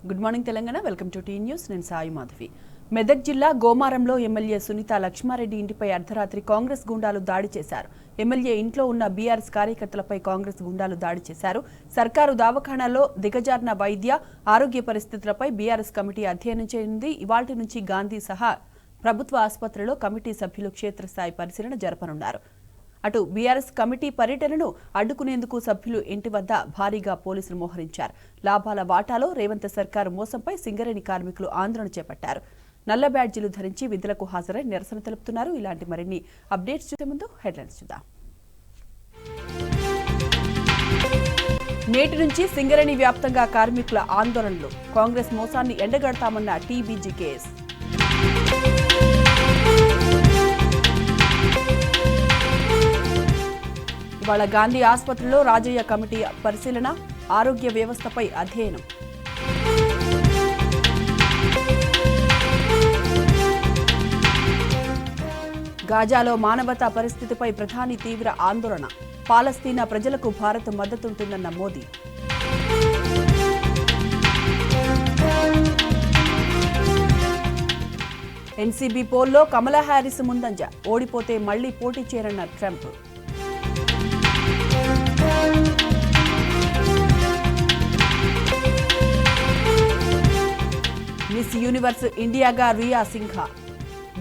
Good morning Telangana. Welcome to T news. నేను సాయి మాధవి. మెదక్ జిల్లా గోమారంలో MLA Sunitha Lakshma Reddy ఇంటిపై అర్ధరాత్రి కాంగ్రెస్ గుండాలు దాడి చేశారు. ఎమ్మెల్యే ఇంట్లో ఉన్న బీఆర్ఎస్ కార్యకర్తలపై కాంగ్రెస్ గుండాలు దాడి చేశారు. సర్కారు దవాఖానాలో దిగజారిన వైద్య ఆరోగ్య పరిస్థితులపై బీఆర్ఎస్ కమిటీ అధ్యయనం చేయనుంది. ఇవాల్టి నుంచి గాంధీ సహా ప్రభుత్వ ఆసుపత్రిలో కమిటీ సభ్యులు క్షేత్రస్థాయి పరిశీలన జరపనున్నారు. అటు బీఆర్ఎస్ కమిటీ పర్యటనను అడ్డుకునేందుకు సభ్యులు ఇంటి వద్ద భారీగా పోలీసులు మోహరించారు. లాభాల వాటాలో రేవంత్ సర్కారు మోసంపై సింగరేణి కార్మికులు ఆందోళన చేపట్టారు. నల్ల బ్యాడ్జీలు ధరించి విధులకు హాజరై నిరసన తెలుపుతున్నారు. ఇలాంటి మరిన్ని అప్డేట్స్ చూసే ముందు హెడ్లైన్స్ చూద్దాం. నేటి నుంచి సింగరేణి వ్యాప్తంగా కార్మికుల ఆందోళనలు. కాంగ్రెస్ మోసాన్ని ఎండగడతామన్న టీబీజీకేఎస్. ఇవాళ గాంధీ ఆసుపత్రిలో రాజయ్య కమిటీ పరిశీలన, ఆరోగ్య వ్యవస్థపై అధ్యయనం. గాజాలో మానవతా పరిస్థితిపై ప్రధాని తీవ్ర ఆందోళన. పాలస్తీనా ప్రజలకు భారత్ మద్దతుంటుందన్న మోదీ. ఎన్సీబీ పోల్లో కమలా హ్యారిస్ ముందంజ. ఓడిపోతే మళ్లీ పోటీ చేయరన్న ట్రంప్. మిస్ యూనివర్స్ ఇండియాగా రియా సింఘా.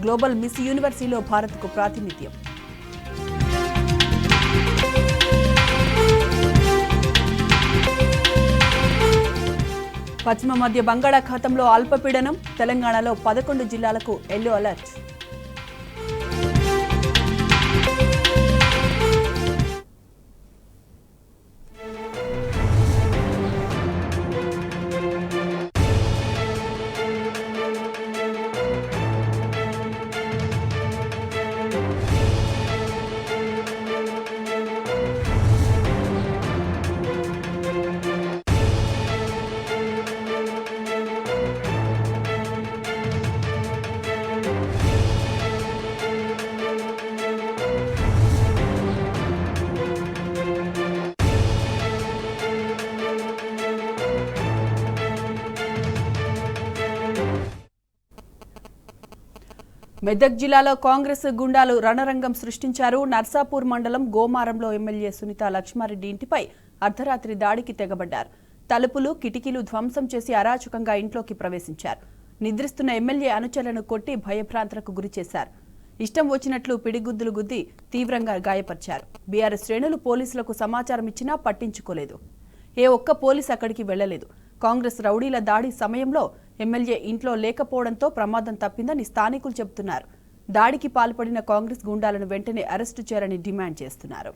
గ్లోబల్ మిస్ యూనివర్సిటీలో భారత్కు ప్రాతినిధ్యం. పశ్చిమ మధ్య బంగాళాఖాతంలో అల్పపీడనం. తెలంగాణలో 11 జిల్లాలకు ఎల్లో అలర్ట్. మెదక్ జిల్లాలో కాంగ్రెస్ గుండాలు రణరంగం సృష్టించారు. నర్సాపూర్ మండలం గోమారంలో ఎమ్మెల్యే సునీత లక్ష్మారెడ్డి ఇంటిపై అర్ధరాత్రి దాడికి తెగబడ్డారు. తలుపులు, కిటికీలు ధ్వంసం చేసి అరాచకంగా ఇంట్లోకి ప్రవేశించారు. నిద్రిస్తున్న ఎమ్మెల్యే అనుచరులను కొట్టి భయభ్రాంతులకు గురిచేశారు. ఇష్టం వచ్చినట్లు పిడిగుద్దులు గుద్ది తీవ్రంగా గాయపరిచారు. బీఆర్ఎస్ శ్రేణులు పోలీసులకు సమాచారం ఇచ్చినా పట్టించుకోలేదు. ఏ ఒక్క పోలీసు అక్కడికి వెళ్లలేదు. కాంగ్రెస్ రౌడీల దాడి సమయంలో ఎమ్మెల్యే ఇంట్లో లేకపోవడంతో ప్రమాదం తప్పిందని స్థానికులు చెబుతున్నారు. దాడికి పాల్పడిన కాంగ్రెస్ గుండాలను వెంటనే అరెస్టు చేయాలని డిమాండ్ చేస్తున్నారు.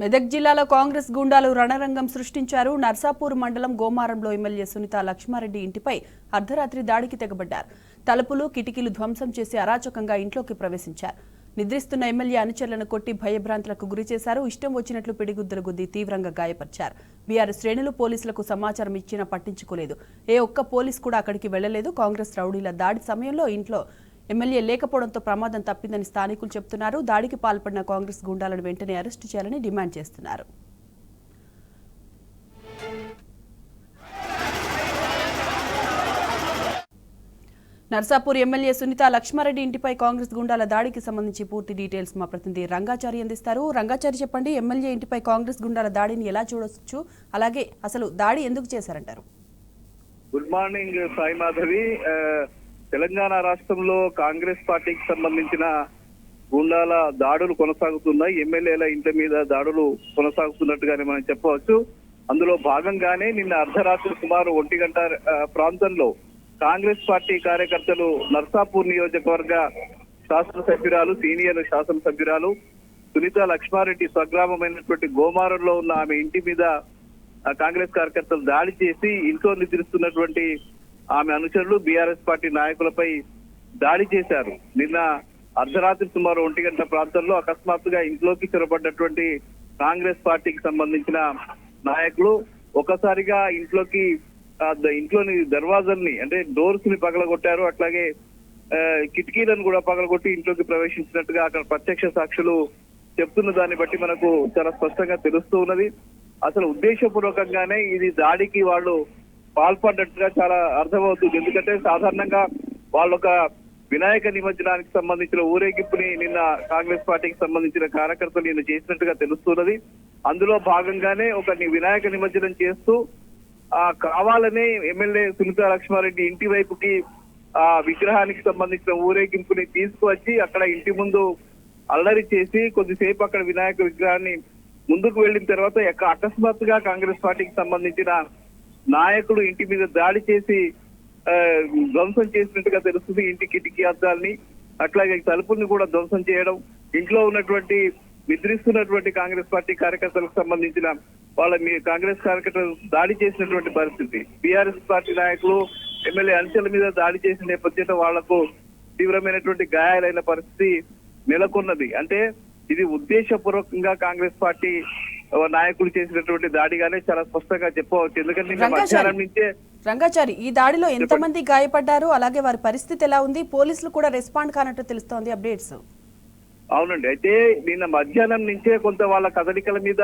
మెదక్ జిల్లాలో కాంగ్రెస్ గుండాలు రణరంగం సృష్టించారు. నర్సాపూర్ మండలం గోమారంలో ఎమ్మెల్యే సునీత లక్ష్మారెడ్డి ఇంటిపై అర్ధరాత్రి దాడికి తెగబడ్డారు. తలుపులు, కిటికీలు ధ్వంసం చేసి అరాచకంగా ఇంట్లోకి ప్రవేశించారు. నిద్రిస్తున్న ఎమ్మెల్యే అనుచరులను కొట్టి భయభ్రాంతులకు గురిచేశారు. ఇష్టం వచ్చినట్లు పిడిగుద్దులు గుద్ది తీవ్రంగా గాయపరిచారు. బీఆర్ఎస్ శ్రేణులు పోలీసులకు సమాచారం ఇచ్చినా పట్టించుకోలేదు. ఏ ఒక్క పోలీసు కూడా అక్కడికి వెళ్లలేదు. కాంగ్రెస్ రౌడీల దాడి సమయంలో ఇంట్లో ఎమ్మెల్యే లేకపోవడంతో ప్రమాదం తప్పిందని స్థానికులు చెబుతున్నారు. దాడికి పాల్పడిన కాంగ్రెస్ గుండాలను వెంటనే అరెస్టు చేయాలని డిమాండ్ చేస్తున్నారు. నర్సాపూర్ ఎమ్మెల్యే సునీత లక్ష్మారెడ్డి ఇంటిపై కాంగ్రెస్ గుండాల దాడికి సంబంధించి పూర్తి డీటెయిల్స్ మా ప్రతినిధి రంగాచారి అందిస్తారు. రంగాచారి, చెప్పండి, ఎమ్మెల్యే ఇంటిపై కాంగ్రెస్ గుండాల దాడిని ఎలా చూడొచ్చు, అలాగే అసలు దాడి ఎందుకు చేశారంటారు? Good morning Sai Madhavi. తెలంగాణ రాష్ట్రంలో కాంగ్రెస్ పార్టీకి సంబంధించిన గుండాల దాడులు కొనసాగుతున్నాయి. ఎమ్మెల్యేల ఇంటి మీద దాడులు కొనసాగుతున్నట్టుగానే మనం చెప్పవచ్చు. అందులో భాగంగానే నిన్న అర్ధరాత్రి సుమారు 1 గంట ప్రాంతంలో కాంగ్రెస్ పార్టీ కార్యకర్తలు నర్సాపూర్ నియోజకవర్గ శాసనసభ్యురాలు, సీనియర్ శాసనసభ్యురాలు సునీత లక్ష్మారెడ్డి స్వగ్రామమైనటువంటి గోమారంలో ఉన్న ఆమె ఇంటి మీద కాంగ్రెస్ కార్యకర్తలు దాడి చేసి ఇంట్లో నిద్రిస్తున్నటువంటి ఆమె అనుచరులు బీఆర్ఎస్ పార్టీ నాయకులపై దాడి చేశారు. నిన్న అర్ధరాత్రి సుమారు 1 గంటల ప్రాంతంలో అకస్మాత్తుగా ఇంట్లోకి చొరబడ్డటువంటి కాంగ్రెస్ పార్టీకి సంబంధించిన నాయకులు ఒకసారిగా ఇంట్లోని దర్వాజల్ని అంటే డోర్స్ ని పగలగొట్టారు. అట్లాగే కిటికీలను కూడా పగలగొట్టి ఇంట్లోకి ప్రవేశించినట్టుగా అక్కడ ప్రత్యక్ష సాక్షులు చెప్తున్న దాన్ని బట్టి మనకు చాలా స్పష్టంగా తెలుస్తూ ఉన్నది. అసలు ఉద్దేశపూర్వకంగానే ఇది దాడికి వాళ్ళు పాల్పడ్డట్టుగా చాలా అర్థమవుతుంది. ఎందుకంటే సాధారణంగా వాళ్ళొక వినాయక నిమజ్జనానికి సంబంధించిన ఊరేగింపుని నిన్న కాంగ్రెస్ పార్టీకి సంబంధించిన కార్యకర్తలు నిన్న చేసినట్టుగా తెలుస్తున్నది. అందులో భాగంగానే ఒక వినాయక నిమజ్జనం చేస్తూ కావాలనే ఎమ్మెల్యే సునీత లక్ష్మారెడ్డి ఇంటి వైపుకి ఆ విగ్రహానికి సంబంధించిన ఊరేగింపుని తీసుకువచ్చి అక్కడ ఇంటి ముందు అల్లరి చేసి కొద్దిసేపు అక్కడ వినాయక విగ్రహాన్ని ముందుకు వెళ్లిన తర్వాత అకస్మాత్తుగా కాంగ్రెస్ పార్టీకి సంబంధించిన నాయకుడు ఇంటి మీద దాడి చేసి ధ్వంసం చేసినట్టుగా తెలుస్తుంది. ఇంటి కిటికీ అద్దాలని అట్లాగే తలుపుల్ని కూడా ధ్వంసం చేయడం, ఇంట్లో ఉన్నటువంటి నిద్రిస్తున్నటువంటి కాంగ్రెస్ పార్టీ కార్యకర్తలకు సంబంధించిన కాంగ్రెస్ కార్యకర్తలు దాడి చేసినటువంటి పరిస్థితి. బీఆర్ఎస్ పార్టీ నాయకులు ఎమ్మెల్యే అంచెల మీద దాడి చేసిన నేపథ్యంలో వాళ్లకు తీవ్రమైనటువంటి గాయాలైన పరిస్థితి నెలకొన్నది. అంటే ఇది ఉద్దేశపూర్వకంగా కాంగ్రెస్ పార్టీ నాయకులు చేసినటువంటి దాడిగానే చాలా స్పష్టంగా చెప్పవచ్చు. ఎందుకంటే మధ్యాహ్నం నుంచే రంగాచారి, ఈ దాడిలో ఎంతమంది గాయపడ్డారు, అలాగే వారి పరిస్థితి ఎలా ఉంది? పోలీసులు కూడా రెస్పాండ్ కానట్టు తెలుస్తోంది అప్డేట్స్. అవునండి, అయితే నిన్న మధ్యాహ్నం నుంచే కొంత వాళ్ళ కదలికల మీద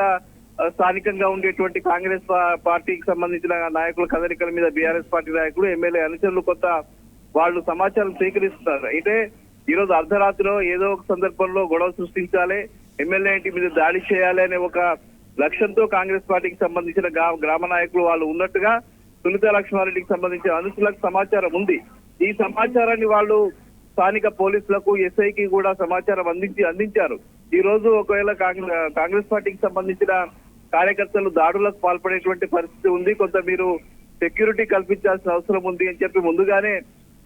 స్థానికంగా ఉండేటువంటి కాంగ్రెస్ పార్టీకి సంబంధించిన నాయకుల కదలికల మీద బీఆర్ఎస్ పార్టీ నాయకులు, ఎమ్మెల్యే అనుచరులు కొంత వాళ్ళు సమాచారం సేకరిస్తున్నారు. అయితే ఈ రోజు అర్ధరాత్రిలో ఏదో ఒక సందర్భంలో గొడవ సృష్టించాలి, ఎమ్మెల్యే ఇంటి మీద దాడి చేయాలి అనే ఒక లక్ష్యంతో కాంగ్రెస్ పార్టీకి సంబంధించిన గ్రామ నాయకులు వాళ్ళు ఉన్నట్టుగా సునీత లక్ష్మారెడ్డికి సంబంధించిన అనుచరులకు సమాచారం ఉంది. ఈ సమాచారాన్ని వాళ్ళు స్థానిక పోలీసులకు, ఎస్ఐకి కూడా సమాచారం అందించారు. ఈ రోజు ఒకవేళ కాంగ్రెస్ పార్టీకి సంబంధించిన కార్యకర్తలు దాడులకు పాల్పడేటువంటి పరిస్థితి ఉంది, కొంత మీరు సెక్యూరిటీ కల్పించాల్సిన అవసరం ఉంది అని చెప్పి ముందుగానే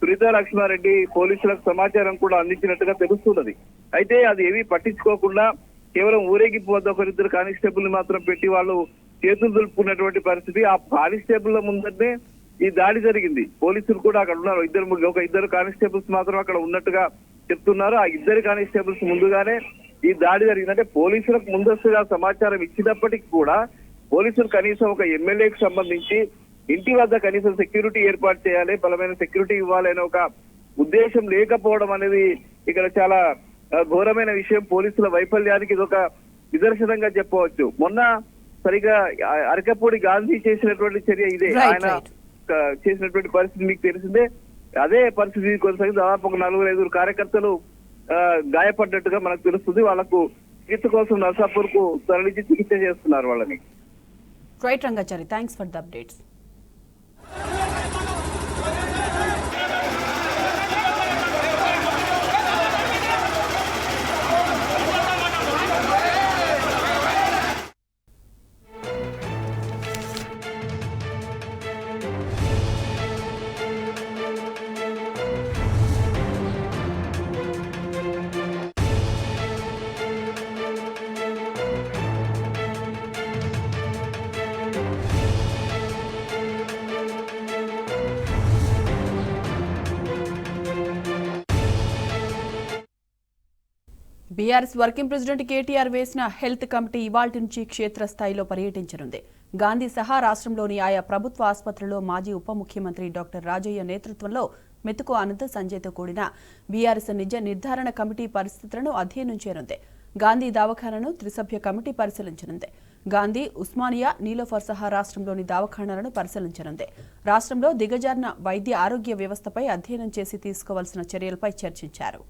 సునీత లక్ష్మారెడ్డి పోలీసులకు సమాచారం కూడా అందించినట్టుగా తెలుస్తున్నది. అయితే అది ఏమీ పట్టించుకోకుండా కేవలం ఊరేగింపు వద్ద ఒకరిద్దరు కానిస్టేబుల్ మాత్రం పెట్టి వాళ్ళు చేతులు దులుపుకున్నటువంటి పరిస్థితి. ఆ కానిస్టేబుల్ ముందరనే ఈ దాడి జరిగింది. పోలీసులు కూడా అక్కడ ఉన్నారు, ఇద్దరు కానిస్టేబుల్స్ మాత్రం అక్కడ ఉన్నట్టుగా చెప్తున్నారు. ఆ ఇద్దరు కానిస్టేబుల్స్ ముందుగానే ఈ దాడి జరిగింది. అంటే పోలీసులకు ముందస్తుగా సమాచారం ఇచ్చినప్పటికీ కూడా పోలీసులు కనీసం ఒక ఎమ్మెల్యేకి సంబంధించి ఇంటి వద్ద కనీసం సెక్యూరిటీ ఏర్పాటు చేయాలి, బలమైన సెక్యూరిటీ ఇవ్వాలి అనే ఒక ఉద్దేశం లేకపోవడం అనేది ఇక్కడ చాలా ఘోరమైన విషయం. పోలీసుల వైఫల్యానికి ఇది ఒక నిదర్శనంగా చెప్పవచ్చు. మొన్న సరిగా అరకపూడి గాంధీ చేసినటువంటి చర్య ఇదే. ఆయన చేసినటువంటి పరిస్థితి మీకు తెలిసిందే. అదే పరిస్థితి కొనసాగి దాదాపు ఒక 4-5 కార్యకర్తలు గాయపడ్డట్టుగా మనకు తెలుస్తుంది. వాళ్లకు చికిత్స కోసం నర్సాపూర్ కు తరలించి చికిత్స చేస్తున్నారు వాళ్ళని. Right Rangachari, thanks for the updates. BRS working president KTR వేసిన హెల్త్ కమిటీ ఇవాల్టి నుంచి క్షేత్రస్థాయిలో పర్యటించనుంది. గాంధీ సహా రాష్ట్రంలోని ఆయా ప్రభుత్వ ఆసుపత్రుల్లో మాజీ ఉప ముఖ్యమంత్రి డాక్టర్ రాజయ్య నేతృత్వంలో మెతుకు అనంత సంజయ్తో కూడిన బీఆర్ఎస్ నిజ నిర్ధారణ కమిటీ పరిస్థితులను అధ్యయనం చేయనుంది. గాంధీ దవాఖానాను త్రిసభ్య కమిటీ పరిశీలించనుంది. గాంధీ, ఉస్మానియా, నీలోఫర్ సహా రాష్ట్రంలోని దవాఖానాలను పరిశీలించనుంది. రాష్ట్రంలో దిగజారిన వైద్య ఆరోగ్య వ్యవస్థపై అధ్యయనం చేసి తీసుకోవాల్సిన చర్యలపై చర్చించారు.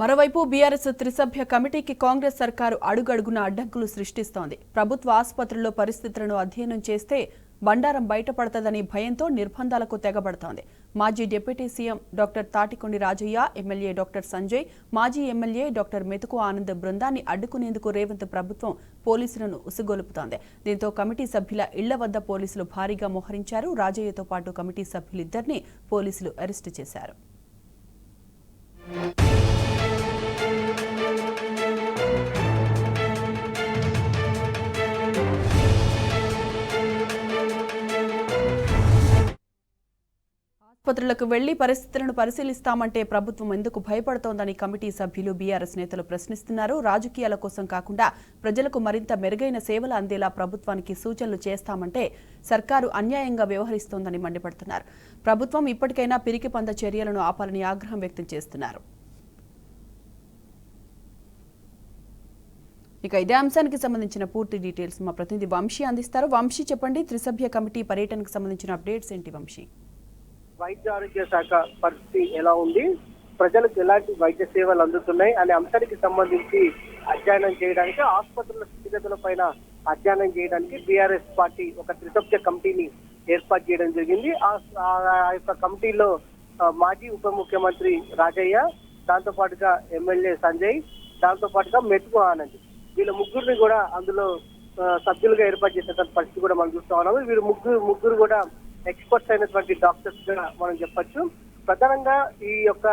మరోవైపు బీఆర్ఎస్ త్రిసభ్య కమిటీకి కాంగ్రెస్ సర్కారు అడుగడుగున అడ్డంకులు సృష్టిస్తోంది. ప్రభుత్వ ఆసుపత్రుల్లో పరిస్థితులను అధ్యయనం చేస్తే బండారం బయటపడతదని భయంతో నిర్బంధాలకు తెగబడుతోంది. మాజీ deputy CM doctor Thatikonda Rajaiah, MLA doctor Sanjay, మాజీ ఎమ్మెల్యే డాక్టర్ మెతుకు ఆనంద్ బృందాన్ని అడ్డుకునేందుకు రేవంత్ ప్రభుత్వం పోలీసులను ఉసుగొలుపుతోంది. దీంతో కమిటీ సభ్యుల ఇళ్ల వద్ద పోలీసులు భారీగా మోహరించారు. రాజయ్యతో పాటు కమిటీ సభ్యులిద్దరినీ పోలీసులు అరెస్టు చేశారు. ఆసుపత్రులకు వెళ్లి పరిస్థితులను పరిశీలిస్తామంటే ప్రభుత్వం ఎందుకు భయపడుతోందని కమిటీ సభ్యులు బీఆర్ఎస్ నేతలు ప్రశ్నిస్తున్నారు. రాజకీయాల కోసం కాకుండా ప్రజలకు మరింత మెరుగైన సేవలు అందేలా ప్రభుత్వానికి సూచనలు చేస్తామంటే సర్కారు అన్యాయంగా వ్యవహరిస్తోందని మండిపడుతున్నారు. ప్రభుత్వం ఇప్పటికైనా పిరికిపంద చర్యలను ఆపాలని ఆగ్రహం వ్యక్తం చేస్తున్నారు. ఇక ఇదే అంశానికి సంబంధించిన పూర్తి డీటెయిల్స్ మా ప్రతినిధి వంశీ అందిస్తారు. వంశీ, చెప్పండి, త్రిసభ్య కమిటీ పర్యటనకు సంబంధించిన అప్డేట్స్ ఏంటి వంశీ? వైద్య ఆరోగ్య శాఖ పరిస్థితి ఎలా ఉంది, ప్రజలకు ఎలాంటి వైద్య సేవలు అందుతున్నాయి అనే అంశానికి సంబంధించి అధ్యయనం చేయడానికి, ఆసుపత్రుల స్థితిగతుల పైన అధ్యయనం చేయడానికి బీఆర్ఎస్ పార్టీ ఒక త్రిసభ్య కమిటీని ఏర్పాటు చేయడం జరిగింది. ఆ యొక్క కమిటీలో మాజీ ఉప ముఖ్యమంత్రి రాజయ్య, దాంతో పాటుగా ఎమ్మెల్యే సంజయ్, దాంతో పాటుగా మెతుకు ఆనంద్, వీళ్ళ ముగ్గురిని కూడా అందులో సభ్యులుగా ఏర్పాటు చేసినటువంటి పరిస్థితి కూడా మనం చూస్తా ఉన్నాము. వీరు ముగ్గురు కూడా ఎక్స్పర్ట్స్ అయినటువంటి డాక్టర్స్ గా మనం చెప్పొచ్చు. ప్రధానంగా ఈ యొక్క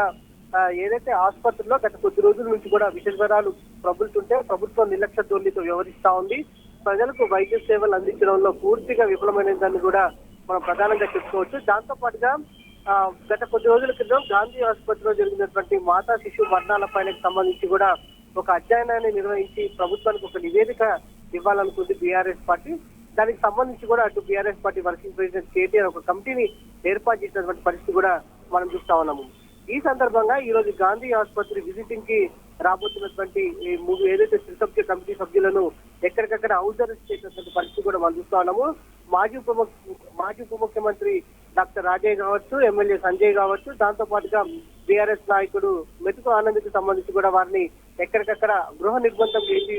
ఏదైతే ఆసుపత్రిలో గత కొద్ది రోజుల నుంచి కూడా విష జ్వరాలు ప్రబలుతుంటే ప్రభుత్వం నిర్లక్ష్య ధోరణితో వ్యవహరిస్తా ఉంది. ప్రజలకు వైద్య సేవలు అందించడంలో పూర్తిగా విఫలమైనదని కూడా మనం ప్రధానంగా చెప్పుకోవచ్చు. దాంతో పాటుగా గత కొద్ది రోజుల క్రితం గాంధీ ఆసుపత్రిలో జరిగినటువంటి మాతా శిశు మరణాల పైన సంబంధించి కూడా ఒక అధ్యయనాన్ని నిర్వహించి ప్రభుత్వానికి ఒక నివేదిక ఇవ్వాలనుకుంది బీఆర్ఎస్ పార్టీ. దానికి సంబంధించి కూడా అటు BRS party working president KTR ఒక కమిటీని ఏర్పాటు చేసినటువంటి పరిస్థితి కూడా మనం చూస్తా ఉన్నాము. ఈ సందర్భంగా ఈ రోజు గాంధీ ఆసుపత్రి విజిటింగ్ కి రాబోతున్నటువంటి ఏదైతే త్రిసభ్య కమిటీ సభ్యులను ఎక్కడికక్కడ హౌస్ అరెస్ట్ చేసినటువంటి పరిస్థితి కూడా మనం చూస్తా ఉన్నాము. మాజీ ఉప ముఖ్యమంత్రి డాక్టర్ రాజయ్య కావచ్చు, ఎమ్మెల్యే సంజయ్ కావచ్చు, దాంతో పాటుగా బీఆర్ఎస్ నాయకుడు మెతుకు ఆనంద్కి సంబంధించి కూడా వారిని ఎక్కడికక్కడ గృహ నిర్బంధం చేసి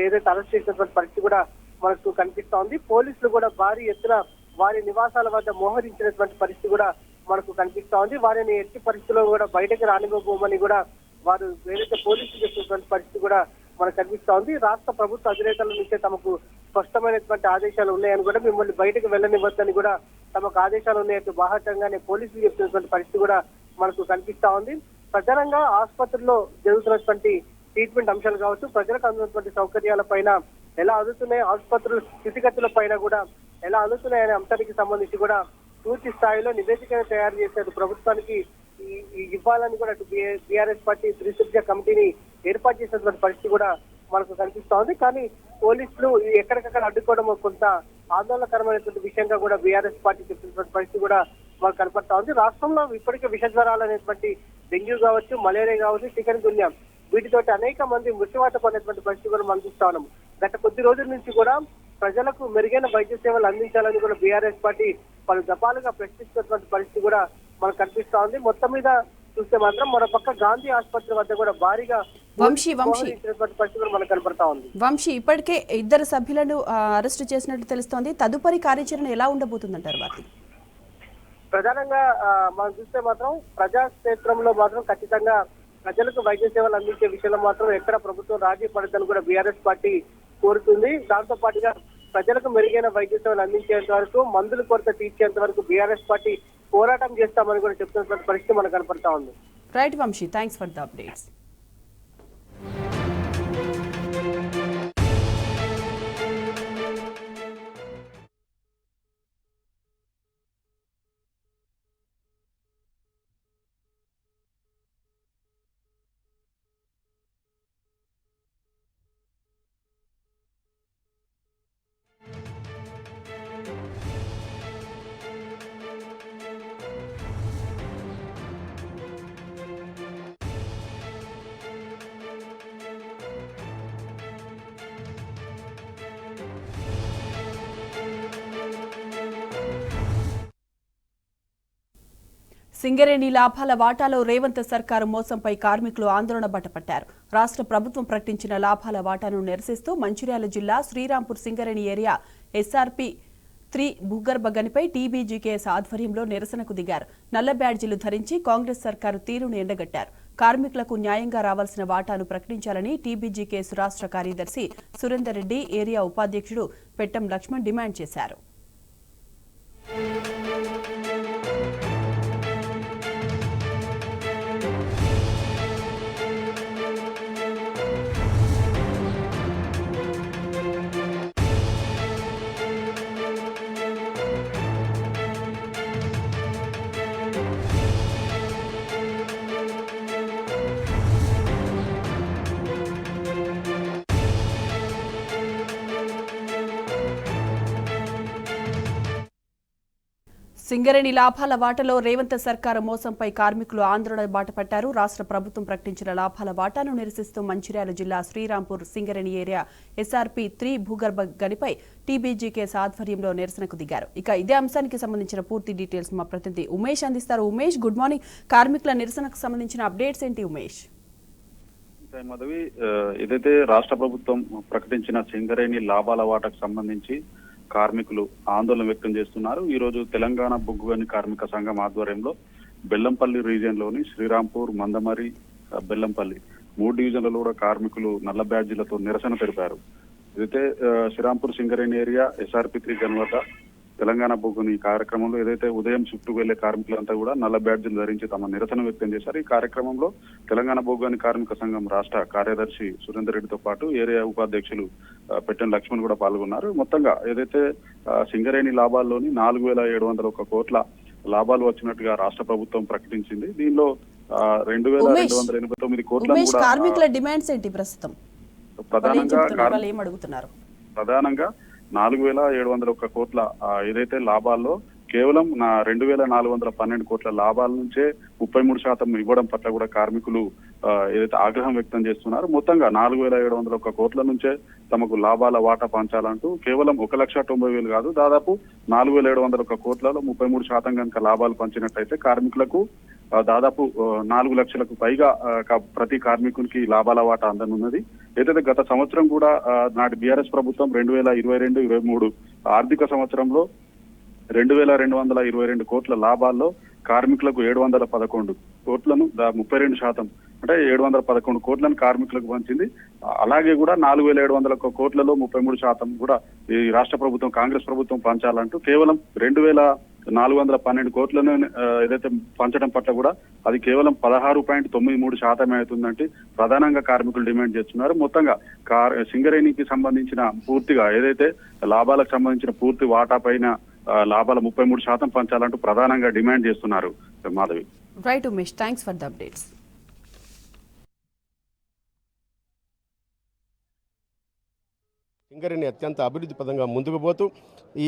ఏదైతే అరెస్ట్ చేసినటువంటి పరిస్థితి కూడా మనకు కనిపిస్తా ఉంది. పోలీసులు కూడా భారీ ఎత్తున వారి నివాసాల వద్ద మోహరించినటువంటి పరిస్థితి కూడా మనకు కనిపిస్తా ఉంది. వారిని ఎట్టి పరిస్థితుల్లో కూడా బయటకు రానివ్వబోమని కూడా వారు ఏదైతే పోలీసులు చెప్పినటువంటి పరిస్థితి కూడా మనకు కనిపిస్తా ఉంది. రాష్ట్ర ప్రభుత్వ అధినేతల నుంచే తమకు స్పష్టమైనటువంటి ఆదేశాలు ఉన్నాయని కూడా, మిమ్మల్ని బయటకు వెళ్ళనివ్వద్దని కూడా తమకు ఆదేశాలు ఉన్నాయంటూ బాహాటంగానే పోలీసులు చెప్పినటువంటి పరిస్థితి కూడా మనకు కనిపిస్తా ఉంది. ప్రధానంగా ఆసుపత్రిలో జరుగుతున్నటువంటి ట్రీట్మెంట్ అంశాలు కావచ్చు, ప్రజలకు అందుతున్నటువంటి సౌకర్యాల పైన ఎలా అందుతున్నాయి, ఆసుపత్రుల స్థితిగతుల పైన కూడా ఎలా అందుతున్నాయనే అంశానికి సంబంధించి కూడా పూర్తి స్థాయిలో నివేదికను తయారు చేసేది ప్రభుత్వానికి ఇవ్వాలని కూడా బీఆర్ఎస్ పార్టీ త్రిసభ్య కమిటీని ఏర్పాటు చేసినటువంటి పరిస్థితి కూడా మనకు కనిపిస్తా ఉంది. కానీ పోలీసులు ఎక్కడికక్కడ అడ్డుకోవడం కొంత ఆందోళనకరమైనటువంటి విషయంగా కూడా బీఆర్ఎస్ పార్టీ చెప్పినటువంటి పరిస్థితి కూడా మనకు కనపడతా ఉంది. రాష్ట్రంలో ఇప్పటికే విష జ్వరాలు అనేటువంటి డెంగ్యూ కావచ్చు, మలేరియా కావచ్చు, చికెన్ గున్యా, వీటితోటి అనేక మంది మృత్యువాత పడినటువంటి పరిస్థితి కూడా మనం చూస్తా ఉన్నాము. గత కొద్ది రోజుల నుంచి కూడా ప్రజలకు మెరుగైన వైద్య సేవలు అందించాలని కూడా బీఆర్ఎస్ పార్టీ పలు దఫాలుగా ప్రశ్నిస్తున్నటువంటి పరిస్థితి కూడా మనకు కనిపిస్తా ఉంది. మొత్తం మీద చూస్తే మాత్రం మన పక్క గాంధీ ఆసుపత్రి వద్ద కూడా భారీగా పరిస్థితి కూడా మనకు కనపడతా ఉంది. వంశీ, ఇప్పటికే 2 సభ్యులను అరెస్టు చేసినట్టు తెలుస్తోంది. తదుపరి కార్యాచరణ ఎలా ఉండబోతుందంటారు వారికి? ప్రధానంగా మనం చూస్తే మాత్రం ప్రజాక్షేత్రంలో మాత్రం ఖచ్చితంగా ప్రజలకు వైద్య సేవలు అందించే విషయంలో మాత్రం ఎక్కడ ప్రభుత్వం రాజీ పడదని కూడా బీఆర్ఎస్ పార్టీ కోరుతుంది. దాంతో పాటుగా ప్రజలకు మెరుగైన వైద్య సేవలు అందించేంత వరకు, మందుల కొరత తీర్చేంత వరకు బీఆర్ఎస్ పార్టీ పోరాటం చేస్తామని కూడా చెప్తున్నటువంటి పరిస్థితి మనకు కనపడతా ఉంది. Right Vamshi, thanks for the updates. Singareni లాభాల వాటాలో రేవంత్ సర్కారు మోసంపై కార్మికులు ఆందోళన బట్టపట్టారు. రాష్ట్ర ప్రభుత్వం ప్రకటించిన లాభాల వాటాను నిరసిస్తూ మంచిర్యాల జిల్లా శ్రీరాంపూర్ సింగరేణి ఏరియా ఎస్ఆర్పీ 3 భూగర్భ గనిపై టీబీజీకేఎస్ ఆధ్వర్యంలో నిరసనకు దిగారు. నల్ల బ్యాడ్జీలు ధరించి కాంగ్రెస్ సర్కారు తీరును ఎండగట్టారు. కార్మికులకు న్యాయంగా రావాల్సిన వాటాను ప్రకటించాలని టీబీజీకేఎస్ రాష్ట్ర కార్యదర్శి సురేందర్ రెడ్డి, ఏరియా ఉపాధ్యక్షుడు పెట్టం లక్ష్మణ్ డిమాండ్ చేశారు. సింగరేణి లాభాల వాటాలో రేవంత్ సర్కారు మోసంపై కార్మికులు ఆందోళన బాటపట్టారు. రాష్ట్ర ప్రభుత్వం ప్రకటించిన లాభాల వాటాను నిరసిస్తూ మంచిర్యాల జిల్లా శ్రీరాంపూర్ సింగరేణి ఏరియా ఎస్ఆర్పీ 3 భూగర్భ గనిపై టీబీజీకేఎస్ ఆధ్వర్యంలో నిరసనకు దిగారు. ఇక ఇదే అంశానికి సంబంధించిన పూర్తి డీటెయిల్స్ మా ప్రతినిధి ఉమేష్ అందిస్తారు. Umesh, good morning. కార్మికుల నిరసనకు సంబంధించిన అప్డేట్స్ ఏంటి ఉమేష్? మాధవి, ఏదైతే రాష్ట్ర ప్రభుత్వం ప్రకటించిన సింగరేణి లాభాల వాటాకు సంబంధించి కార్మికులు ఆందోళన వ్యక్తం చేస్తున్నారు. ఈ రోజు తెలంగాణ బొగ్గు గని కార్మిక సంఘం ఆధ్వర్యంలో బెల్లంపల్లి రీజియన్ లోని శ్రీరాంపూర్, మందమరి, బెల్లంపల్లి 3 డివిజన్లలో కూడా కార్మికులు నల్ల బ్యాడ్జీలతో నిరసన తెలిపారు. ఏదైతే Srirampur Singareni area SRP 3 gun వద్ద తెలంగాణ బొగ్గుని కార్యక్రమంలో ఏదైతే ఉదయం షిఫ్ట్ వెళ్లే కార్మికులంతా కూడా నల్ల బ్యాడ్జీలు ధరించి తమ నిరసన వ్యక్తం చేశారు. ఈ కార్యక్రమంలో తెలంగాణ బొగ్గు కార్మిక సంఘం రాష్ట్ర కార్యదర్శి సురేందర్ రెడ్డితో పాటు ఏరియా ఉపాధ్యక్షులు పెట్టెం లక్ష్మణ్ కూడా పాల్గొన్నారు. మొత్తంగా ఏదైతే సింగరేణి లాభాల్లోని 4,701 కోట్ల లాభాలు వచ్చినట్టుగా రాష్ట్ర ప్రభుత్వం ప్రకటించింది. దీనిలో 2,289 కోట్ల కార్మికుల డిమాండ్స్ ఏంటి ప్రస్తుతం? ప్రధానంగా 4,701 కోట్ల ఏదైతే లాభాల్లో కేవలం 2,412 కోట్ల లాభాల నుంచే 33% ఇవ్వడం పట్ల కూడా కార్మికులు ఏదైతే ఆగ్రహం వ్యక్తం చేస్తున్నారు. మొత్తంగా 4,701 కోట్ల నుంచే తమకు లాభాల వాటా పంచాలంటూ కేవలం 1,90,000 కాదు, దాదాపు 4,701 కోట్లలో 33% కనుక లాభాలు పంచినట్టయితే కార్మికులకు దాదాపు 4 లక్షలకు పైగా ప్రతి కార్మికునికి లాభాల వాటా అందనున్నది. ఏదైతే గత సంవత్సరం కూడా నాటి బీఆర్ఎస్ ప్రభుత్వం 2022-23 ఆర్థిక సంవత్సరంలో 2,222 కోట్ల లాభాల్లో కార్మికులకు 711 కోట్లను 32% అంటే 711 కోట్లను కార్మికులకు పంచింది. అలాగే కూడా 4,701 కోట్లలో 33% కూడా ఈ రాష్ట్ర ప్రభుత్వం, కాంగ్రెస్ ప్రభుత్వం పంచాలంటూ కేవలం 2,412 కోట్లను ఏదైతే పంచడం పట్ల కూడా అది కేవలం 16.93% అవుతుందంటే ప్రధానంగా కార్మికులు డిమాండ్ చేస్తున్నారు. మొత్తంగా సింగరేణికి సంబంధించిన పూర్తిగా ఏదైతే లాభాలకు సంబంధించిన పూర్తి వాటా పైన లాభాల 33% పంచాలంటూ ప్రధానంగా డిమాండ్ చేస్తున్నారు. Madhavi, right Umesh, thanks for the updates. Singareni అత్యంత అభివృద్ధి పదంగా ముందుకు పోతూ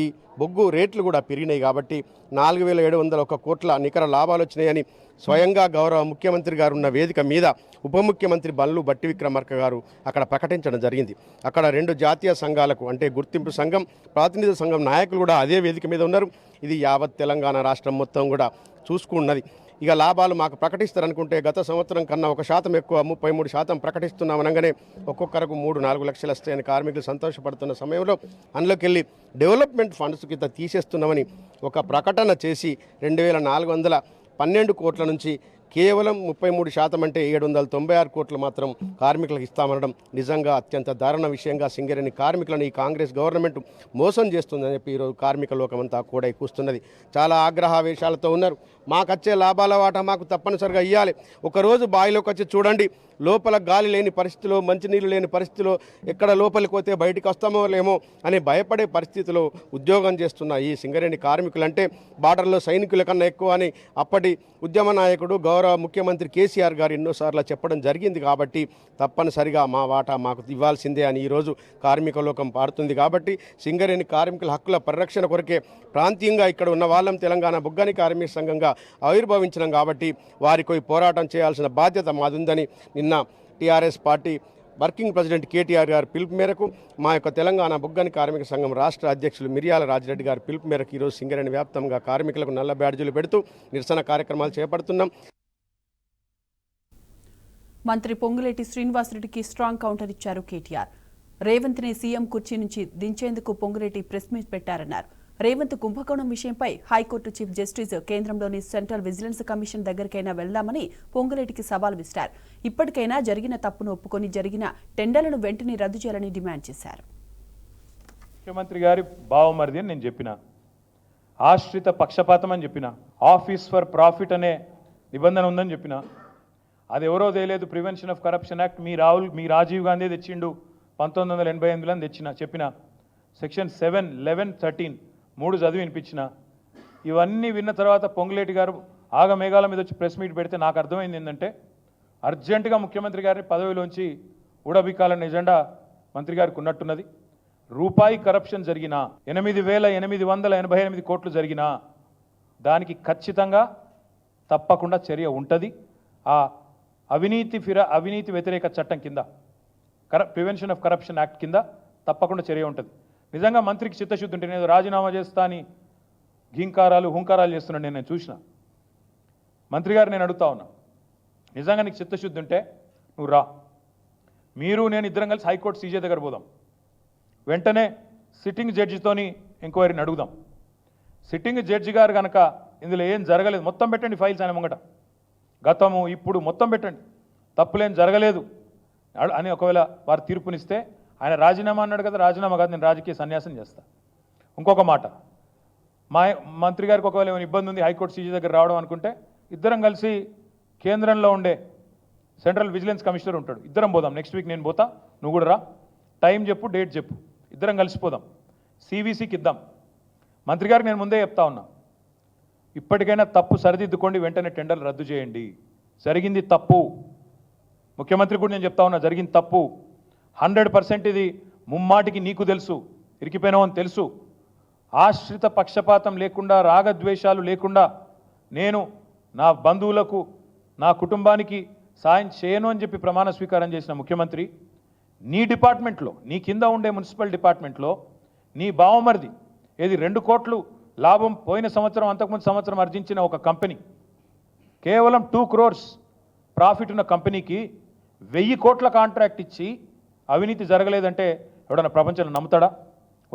ఈ బొగ్గు రేట్లు కూడా పెరిగినాయి కాబట్టి 4,701 కోట్ల నికర లాభాలు వచ్చినాయని స్వయంగా గౌరవ ముఖ్యమంత్రి గారు ఉన్న వేదిక మీద ఉప ముఖ్యమంత్రి బండ్లు భట్టి విక్రమార్క గారు అక్కడ ప్రకటించడం జరిగింది. అక్కడ 2 జాతీయ సంఘాలకు అంటే గుర్తింపు సంఘం, ప్రాతినిధ్య సంఘం నాయకులు కూడా అదే వేదిక మీద ఉన్నారు. ఇది యావత్ తెలంగాణ రాష్ట్రం మొత్తం కూడా చూసుకున్నది. ఇక లాభాలు మాకు ప్రకటిస్తారనుకుంటే గత సంవత్సరం కన్నా 1% ఎక్కువ 33% ప్రకటిస్తున్నామనగానే ఒక్కొక్కరకు 3-4 లక్షలు వస్తాయని కార్మికులు సంతోషపడుతున్న సమయంలో అందులోకి వెళ్ళి డెవలప్మెంట్ ఫండ్స్ కింద తీసేస్తున్నామని ఒక ప్రకటన చేసి 2,412 కోట్ల నుంచి కేవలం 33% అంటే 796 కోట్లు మాత్రం కార్మికులకు ఇస్తామనడం నిజంగా అత్యంత దారుణ విషయంగా సింగరేణి కార్మికులను ఈ కాంగ్రెస్ గవర్నమెంట్ మోసం చేస్తుందని చెప్పి ఈరోజు కార్మిక లోకమంతా కూడా కూస్తున్నది. చాలా ఆగ్రహావేశాలతో ఉన్నారు. మాకచ్చే లాభాల వాటా మాకు తప్పనిసరిగా ఇవ్వాలి. ఒకరోజు బావిలోకి వచ్చి చూడండి, లోపల గాలి లేని పరిస్థితిలో, మంచినీళ్ళు లేని పరిస్థితిలో, ఎక్కడ లోపలికి పోతే బయటికి వస్తామో లేమో అని భయపడే పరిస్థితిలో ఉద్యోగం చేస్తున్న ఈ సింగరేణి కార్మికులంటే బార్డర్లో సైనికుల కన్నా ఎక్కువ అని అప్పటి ఉద్యమ నాయకుడు గౌరవ ముఖ్యమంత్రి కేసీఆర్ గారు ఎన్నోసార్లు చెప్పడం జరిగింది. కాబట్టి తప్పనిసరిగా మా వాటా మాకు ఇవ్వాల్సిందే అని ఈరోజు కార్మిక లోకం పాడుతుంది. కాబట్టి సింగరేణి కార్మికుల హక్కుల పరిరక్షణ కొరకే ప్రాంతీయంగా ఇక్కడ ఉన్న వాళ్ళం తెలంగాణ బొగ్గని కార్మిక సంఘంగా ఆవిర్భవించినాం. కాబట్టి వారికి పోరాటం చేయాల్సిన బాధ్యత మాదుందని నిన్న TRS party working president KTR గారి పిలుపు మేరకు మా యొక్క తెలంగాణ బొగ్గని కార్మిక సంఘం రాష్ట్ర అధ్యక్షులు మిర్యాల రాజిరెడ్డి గారి పిలుపు మేరకు ఈరోజు సింగరేణి వ్యాప్తంగా కార్మికులకు నల్ల బ్యాడ్జీలు పెడుతూ నిరసన కార్యక్రమాలు చేపడుతున్నాం. మంత్రి పొంగులేటి శ్రీనివాసరెడ్డికి స్ట్రాంగ్ కౌంటర్ ఇచ్చారు కేటీఆర్. రేవంత్ ని సీఎం కుర్చీ నుంచి దించేందుకు పొంగులేటి ప్రెస్ మీట్ పెట్టారన్నారు. రేవంత్ కుంభకోణం విషయంపై హైకోర్టు చీఫ్ జస్టిస్ కేంద్రంలోని సెంట్రల్ విజిలెన్స్ కమిషన్ దగ్గరికైనా వెళ్దామని పొంగులేటికి సవాల్ విసిరారు. ఇప్పటికైనా జరిగిన తప్పును ఒప్పుకొని జరిగిన టెండర్లను వెంటనే రద్దు చేయాలని డిమాండ్ చేశారు. ముఖ్యమంత్రి గారి బావమరిది అని నేను చెప్పిన, ఆశ్రిత పక్షపాతం అని చెప్పిన, ఆఫీస్ ఫర్ ప్రాఫిట్ అనే నిబంధన ఉందని చెప్పిన. అది ఎవరో తెలియదు, ప్రివెన్షన్ ఆఫ్ కరప్షన్ యాక్ట్ మీ రాజీవ్ గాంధీ తెచ్చిండు 1988లో తెచ్చిన చెప్పిన. సెక్షన్ 7, 11, 13 3 చదివి వినిపించిన. ఇవన్నీ విన్న తర్వాత పొంగులేటి గారు ఆగమేఘాల మీద వచ్చి ప్రెస్ మీట్ పెడితే నాకు అర్థమైంది ఏంటంటే అర్జెంటుగా ముఖ్యమంత్రి గారిని పదవిలోంచి ఊడబిక్కాలన్న ఎజెండా మంత్రి గారికి ఉన్నట్టున్నది. రూపాయి కరప్షన్ జరిగినా 8,888 కోట్లు జరిగినా దానికి ఖచ్చితంగా తప్పకుండా చర్య ఉంటుంది. ఆ అవినీతి వ్యతిరేక చట్టం కింద ప్రివెన్షన్ ఆఫ్ కరప్షన్ యాక్ట్ కింద తప్పకుండా చర్య ఉంటుంది. నిజంగా మంత్రికి చిత్తశుద్ధి ఉంటే నేను రాజీనామా చేస్తా అని హుంకారాలు చేస్తున్నాను నేను చూసిన. మంత్రి గారు నేను అడుగుతా ఉన్నా, నిజంగా నీకు చిత్తశుద్ధి ఉంటే నువ్వు రా, మీరు నేను ఇద్దరం కలిసి హైకోర్టు సీజే దగ్గర పోదాం, వెంటనే సిట్టింగ్ జడ్జితోని ఎంక్వైరీని అడుగుదాం. సిట్టింగ్ జడ్జి గారు కనుక ఇందులో ఏం జరగలేదు మొత్తం పెట్టండి, ఫైల్స్ ఆయన ముంగట గతము ఇప్పుడు మొత్తం పెట్టండి, తప్పులేం జరగలేదు అని ఒకవేళ వారు తీర్పునిస్తే ఆయన రాజీనామా అన్నాడు కదా, రాజీనామా కాదు నేను రాజకీయ సన్యాసం చేస్తా. ఇంకొక మాట, మా మంత్రి గారికి ఒకవేళ ఏమైనా ఇబ్బంది ఉంది హైకోర్టు సీజీ దగ్గర రావడం అనుకుంటే ఇద్దరం కలిసి కేంద్రంలో ఉండే సెంట్రల్ విజిలెన్స్ కమిషనర్ ఉంటాడు, ఇద్దరం పోదాం. నెక్స్ట్ వీక్ నేను పోతా, నువ్వు కూడా రా, టైం చెప్పు, డేట్ చెప్పు, ఇద్దరం కలిసిపోదాం, సివిసికి ఇద్దాం. మంత్రి గారికి నేను ముందే చెప్తా ఉన్నా, ఇప్పటికైనా తప్పు సరిదిద్దుకోండి, వెంటనే టెండర్లు రద్దు చేయండి. జరిగింది తప్పు, ముఖ్యమంత్రి కూడా నేను చెప్తా ఉన్నా, జరిగింది తప్పు 100%. ఇది ముమ్మాటికి నీకు తెలుసు, ఇరికిపోయినావు అని తెలుసు. ఆశ్రిత పక్షపాతం లేకుండా, రాగద్వేషాలు లేకుండా నేను నా బంధువులకు నా కుటుంబానికి సాయం చేయను అని చెప్పి ప్రమాణ స్వీకారం చేసిన ముఖ్యమంత్రి, నీ డిపార్ట్మెంట్లో నీ కింద ఉండే మున్సిపల్ డిపార్ట్మెంట్లో నీ బావమరిది ఏది 2 కోట్లు లాభం పోయిన సంవత్సరం అంతకుముందు సంవత్సరం ఆర్జించిన ఒక కంపెనీ, కేవలం 2 crores ప్రాఫిట్ ఉన్న కంపెనీకి 1000 కోట్ల కాంట్రాక్ట్ ఇచ్చి అవినీతి జరగలేదంటే ఎవడన్నా ప్రపంచంలో నమ్ముతాడా?